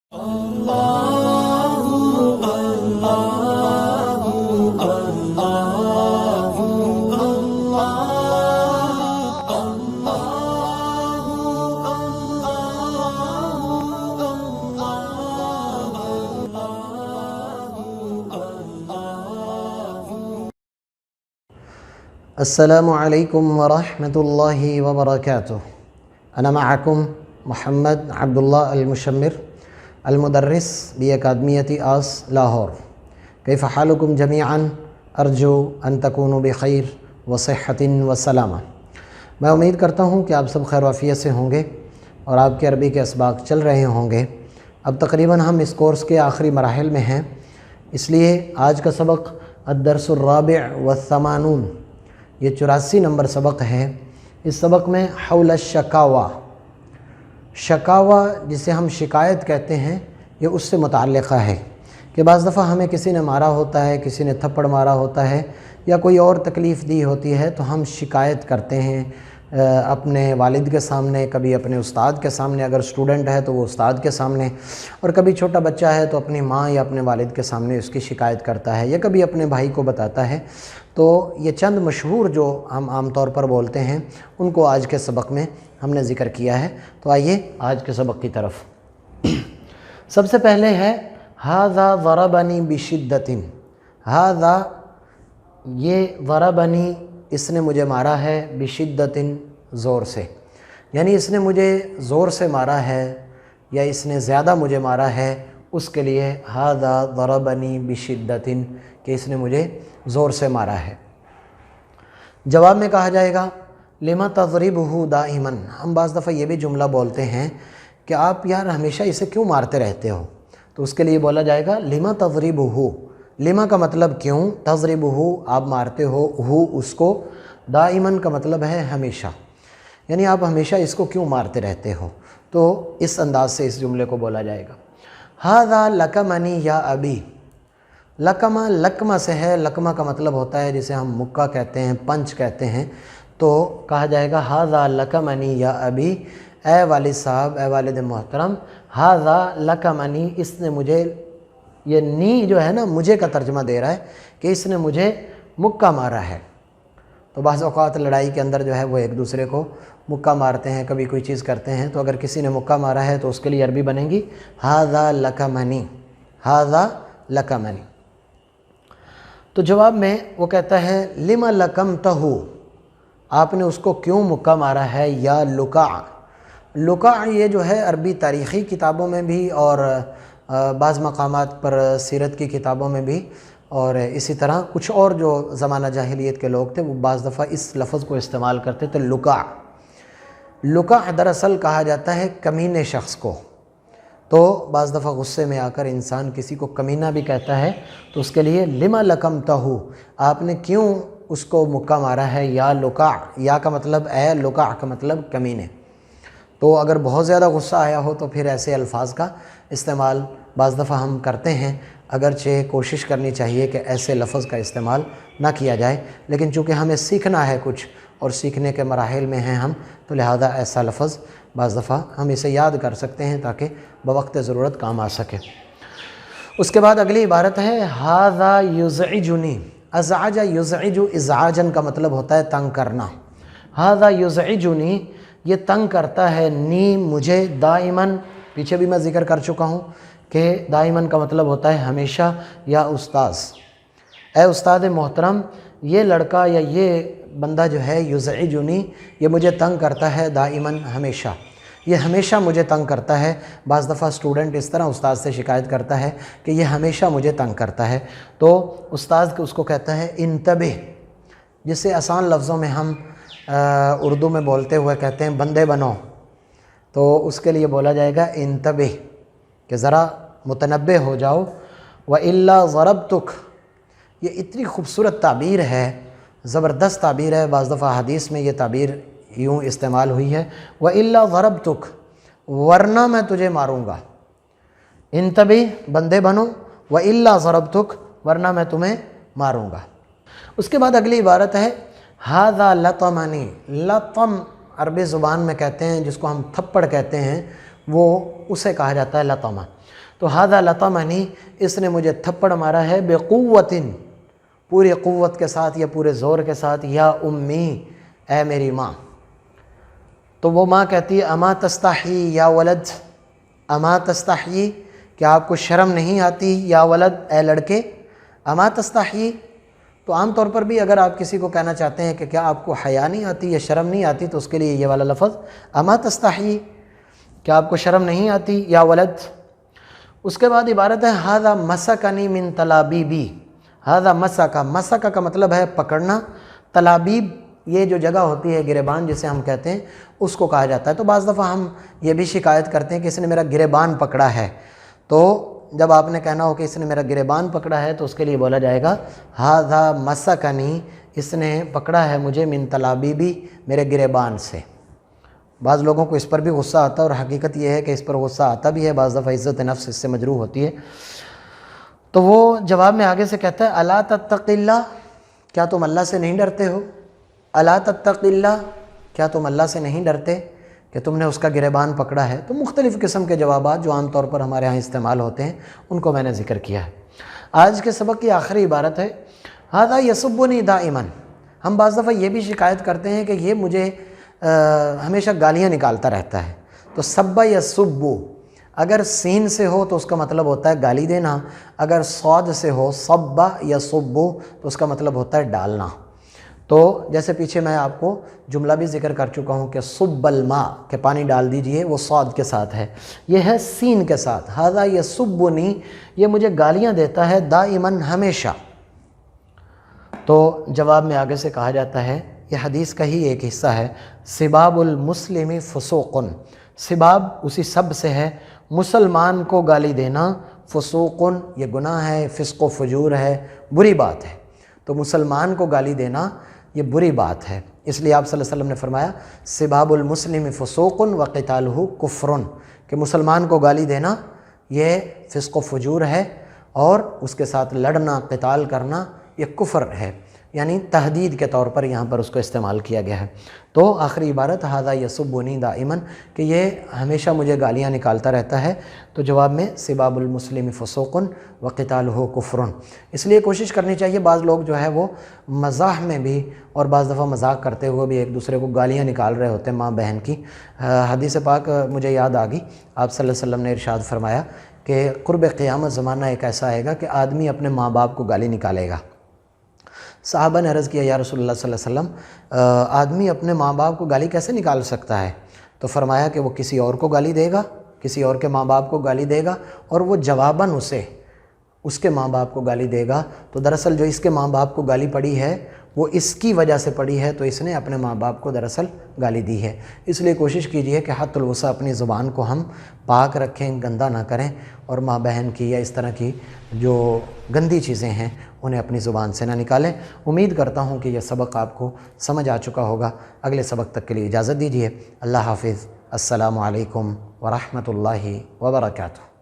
السلام علیکم ورحمۃ اللہ وبرکاتہ۔ انا معکم محمد عبداللہ المشمر المدرس بأکادمیۃ آس لاہور۔ کیف حالکم جمیعا؟ ارجو ان تکونوا بخیر وصحۃ وسلامہ۔ میں امید کرتا ہوں کہ آپ سب خیر و عافیت سے ہوں گے اور آپ کے عربی کے اسباق چل رہے ہوں گے۔ اب تقریباً ہم اس کورس کے آخری مراحل میں ہیں، اس لیے آج کا سبق الدرس الرابع والثمانون، یہ 84 نمبر سبق ہے۔ اس سبق میں حول الشکاوہ، شکاوہ جسے ہم شکایت کہتے ہیں، یہ اس سے متعلقہ ہے کہ بعض دفعہ ہمیں کسی نے مارا ہوتا ہے، کسی نے تھپڑ مارا ہوتا ہے یا کوئی اور تکلیف دی ہوتی ہے تو ہم شکایت کرتے ہیں اپنے والد کے سامنے، کبھی اپنے استاد کے سامنے، اگر اسٹوڈنٹ ہے تو وہ استاد کے سامنے، اور کبھی چھوٹا بچہ ہے تو اپنی ماں یا اپنے والد کے سامنے اس کی شکایت کرتا ہے، یا کبھی اپنے بھائی کو بتاتا ہے۔ تو یہ چند مشہور جو ہم عام طور پر بولتے ہیں ان کو آج کے سبق میں ہم نے ذکر کیا ہے۔ تو آئیے آج کے سبق کی طرف۔ سب سے پہلے ہے ھذا ضربنی بشدۃ۔ ھذا، یہ ضربنی، اس نے مجھے مارا ہے، بشدۃ، زور سے، یعنی اس نے مجھے زور سے مارا ہے یا اس نے زیادہ مجھے مارا ہے، اس کے لیے ھذا ضربنی بشدۃ، کہ اس نے مجھے زور سے مارا ہے۔ جواب میں کہا جائے گا لما تضربہ دائما۔ ہم بعض دفعہ یہ بھی جملہ بولتے ہیں کہ آپ یار ہمیشہ اسے کیوں مارتے رہتے ہو، تو اس کے لیے بولا جائے گا لما تضربہ۔ لما کا مطلب کیوں، تضربہ آپ مارتے ہو اس کو، دائما کا مطلب ہے ہمیشہ، یعنی آپ ہمیشہ اس کو کیوں مارتے رہتے ہو، تو اس انداز سے اس جملے کو بولا جائے گا۔ ھذا لکمنی یا ابی۔ لکمہ، لکمہ سے ہے، لکمہ کا مطلب ہوتا ہے جسے ہم مکہ کہتے ہیں، پنچ کہتے ہیں، تو کہا جائے گا ھذا لکمنی یا ابی، اے والد صاحب، اے والد محترم، ھذا لکمنی، اس نے مجھے، یہ نی جو ہے نا مجھے کا ترجمہ دے رہا ہے کہ اس نے مجھے مکہ مارا ہے۔ تو بعض اوقات لڑائی کے اندر جو ہے وہ ایک دوسرے کو مکہ مارتے ہیں، کبھی کوئی چیز کرتے ہیں، تو اگر کسی نے مکہ مارا ہے تو اس کے لیے عربی بنے گی ھذا لکمنی، ھذا لکمنی۔ تو جواب میں وہ کہتا ہے لما لکمتہ، آپ نے اس کو کیوں مکہ مارا ہے، یا لکع۔ لکع یہ جو ہے عربی تاریخی کتابوں میں بھی اور بعض مقامات پر سیرت کی کتابوں میں بھی، اور اسی طرح کچھ اور جو زمانہ جاہلیت کے لوگ تھے وہ بعض دفعہ اس لفظ کو استعمال کرتے تھے، لکع۔ لکع دراصل کہا جاتا ہے کمینے شخص کو، تو بعض دفعہ غصے میں آ کر انسان کسی کو کمینہ بھی کہتا ہے، تو اس کے لیے لما لکمتہ، آپ نے کیوں اس کو مکہ مارا ہے، یا لکع، یا کا مطلب اے، لکع کا مطلب کمینے۔ تو اگر بہت زیادہ غصہ آیا ہو تو پھر ایسے الفاظ کا استعمال بعض دفعہ ہم کرتے ہیں، اگرچہ کوشش کرنی چاہیے کہ ایسے لفظ کا استعمال نہ کیا جائے، لیکن چونکہ ہمیں سیکھنا ہے کچھ اور سیکھنے کے مراحل میں ہیں ہم، تو لہذا ایسا لفظ بعض دفعہ ہم اسے یاد کر سکتے ہیں تاکہ بوقت ضرورت کام آ سکے۔ اس کے بعد اگلی عبارت ہے ھذا یزعجنی۔ ازعج یزعج، ازعاجن کا مطلب ہوتا ہے تنگ کرنا۔ ھذا یزعجنی، یہ تنگ کرتا ہے، نی مجھے، دائماً، پیچھے بھی میں ذکر کر چکا ہوں کہ دائماً کا مطلب ہوتا ہے ہمیشہ یا استاذ۔ اے استاد محترم، یہ لڑکا یا یہ بندہ جو ہے یزعجنی، یہ مجھے تنگ کرتا ہے، دائماً، ہمیشہ، یہ ہمیشہ مجھے تنگ کرتا ہے۔ بعض دفعہ اسٹوڈنٹ اس طرح استاد سے شکایت کرتا ہے کہ یہ ہمیشہ مجھے تنگ کرتا ہے، تو استاد اس کو کہتا ہے انتبہ، جسے آسان لفظوں میں ہم اردو میں بولتے ہوئے کہتے ہیں بندے بنو، تو اس کے لیے بولا جائے گا انتبہ، کہ ذرا متنبہ ہو جاؤ۔ وَإِلَّا ضَرَبْتُكَ، یہ اتنی خوبصورت تعبیر ہے، زبردست تعبیر ہے، بعض دفعہ حدیث میں یہ تعبیر یوں استعمال ہوئی ہے، وَإِلَّا ضَرَبْتُكَ، ورنہ میں تجھے ماروں گا۔ انتبہ، بندے بنو، وَإِلَّا ضَرَبْتُكَ، ورنہ میں تمہیں ماروں گا۔ اس کے بعد اگلی عبارت ہے ھذا لطمنی۔ لطم عربی زبان میں کہتے ہیں جس کو ہم تھپڑ کہتے ہیں، وہ اسے کہا جاتا ہے لطمہ۔ تو ہذا لطمنی، اس نے مجھے تھپڑ مارا ہے، بقوتن، پوری قوت کے ساتھ یا پورے زور کے ساتھ، یا امی، اے میری ماں۔ تو وہ ماں کہتی ہے اما تستحی یا ولد، اما تستحی، کیا آپ کو شرم نہیں آتی، یا ولد، اے لڑکے، اما تستحی۔ تو عام طور پر بھی اگر آپ کسی کو کہنا چاہتے ہیں کہ کیا آپ کو حیا نہیں آتی یا شرم نہیں آتی، تو اس کے لیے یہ والا لفظ اما تستحی، کیا آپ کو شرم نہیں آتی، یا ولد۔ اس کے بعد عبارت ہے ھذا مسکنی من تلابیبی، ھذا مسکا، مسکا کا مطلب ہے پکڑنا، تلابیب یہ جو جگہ ہوتی ہے گریبان جسے ہم کہتے ہیں، اس کو کہا جاتا ہے۔ تو بعض دفعہ ہم یہ بھی شکایت کرتے ہیں کہ اس نے میرا گریبان پکڑا ہے، تو جب آپ نے کہنا ہو کہ اس نے میرا گریبان پکڑا ہے تو اس کے لیے بولا جائے گا ھذا مسکنی، اس نے پکڑا ہے مجھے من تلابیبی، میرے گریبان سے۔ بعض لوگوں کو اس پر بھی غصہ آتا ہے، اور حقیقت یہ ہے کہ اس پر غصہ آتا بھی ہے، بعض دفعہ عزت نفس اس سے مجروح ہوتی ہے۔ تو وہ جواب میں آگے سے کہتا ہے الا تتق اللہ، کیا تم اللہ سے نہیں ڈرتے ہو، الا تتق اللہ، کیا تم اللہ سے نہیں ڈرتے کہ تم نے اس کا گریبان پکڑا ہے۔ تو مختلف قسم کے جوابات جو عام طور پر ہمارے ہاں استعمال ہوتے ہیں ان کو میں نے ذکر کیا ہے۔ آج کے سبق کی آخری عبارت ہے ھذا یسبنی دائما، ہم بعض دفعہ یہ بھی شکایت کرتے ہیں کہ یہ مجھے ہمیشہ گالیاں نکالتا رہتا ہے۔ تو سب یسبو، اگر سین سے ہو تو اس کا مطلب ہوتا ہے گالی دینا، اگر صاد سے ہو سب یسبو تو اس کا مطلب ہوتا ہے ڈالنا۔ تو جیسے پیچھے میں آپ کو جملہ بھی ذکر کر چکا ہوں کہ صب الماء، کہ پانی ڈال دیجئے، وہ صاد کے ساتھ ہے، یہ ہے سین کے ساتھ۔ ھذا یسبنی، یہ مجھے گالیاں دیتا ہے، دائماً، ہمیشہ۔ تو جواب میں آگے سے کہا جاتا ہے، یہ حدیث کا ہی ایک حصہ ہے، سباب المسلم فسوق، سباب اسی سب سے ہے، مسلمان کو گالی دینا، فسوق یہ گناہ ہے، فسق و فجور ہے، بری بات ہے۔ تو مسلمان کو گالی دینا یہ بری بات ہے، اس لیے آپ صلی اللہ علیہ وسلم نے فرمایا سباب المسلم فسوق وقتالہ کفر، کہ مسلمان کو گالی دینا یہ فسق و فجور ہے، اور اس کے ساتھ لڑنا، قتال کرنا یہ کفر ہے، یعنی تہدید کے طور پر یہاں پر اس کو استعمال کیا گیا ہے۔ تو آخری عبارت ھذا یسبنی دائما، کہ یہ ہمیشہ مجھے گالیاں نکالتا رہتا ہے۔ تو جواب میں سباب المسلم فسوق وقتالہ کفر۔ اس لیے کوشش کرنی چاہیے، بعض لوگ جو ہے وہ مزاح میں بھی اور بعض دفعہ مذاق کرتے ہوئے بھی ایک دوسرے کو گالیاں نکال رہے ہوتے ہیں ماں بہن کی۔ حدیث پاک مجھے یاد آ گئی، آپ صلی اللہ علیہ وسلم نے ارشاد فرمایا کہ قرب قیامت زمانہ ایک ایسا آئے گا کہ آدمی اپنے ماں باپ کو گالی نکالے گا۔ صحابہ نے عرض کیا یا رسول اللہ صلی اللہ علیہ وسلم، آدمی اپنے ماں باپ کو گالی کیسے نکال سکتا ہے؟ تو فرمایا کہ وہ کسی اور کو گالی دے گا، کسی اور کے ماں باپ کو گالی دے گا، اور وہ جواباً اسے اس کے ماں باپ کو گالی دے گا۔ تو دراصل جو اس کے ماں باپ کو گالی پڑی ہے وہ اس کی وجہ سے پڑی ہے، تو اس نے اپنے ماں باپ کو دراصل گالی دی ہے۔ اس لیے کوشش کیجئے کہ حد الوسع اپنی زبان کو ہم پاک رکھیں، گندہ نہ کریں، اور ماں بہن کی یا اس طرح کی جو گندی چیزیں ہیں انہیں اپنی زبان سے نہ نکالیں۔ امید کرتا ہوں کہ یہ سبق آپ کو سمجھ آ چکا ہوگا۔ اگلے سبق تک کے لیے اجازت دیجیے۔ اللہ حافظ۔ السلام علیکم ورحمۃ اللہ وبرکاتہ۔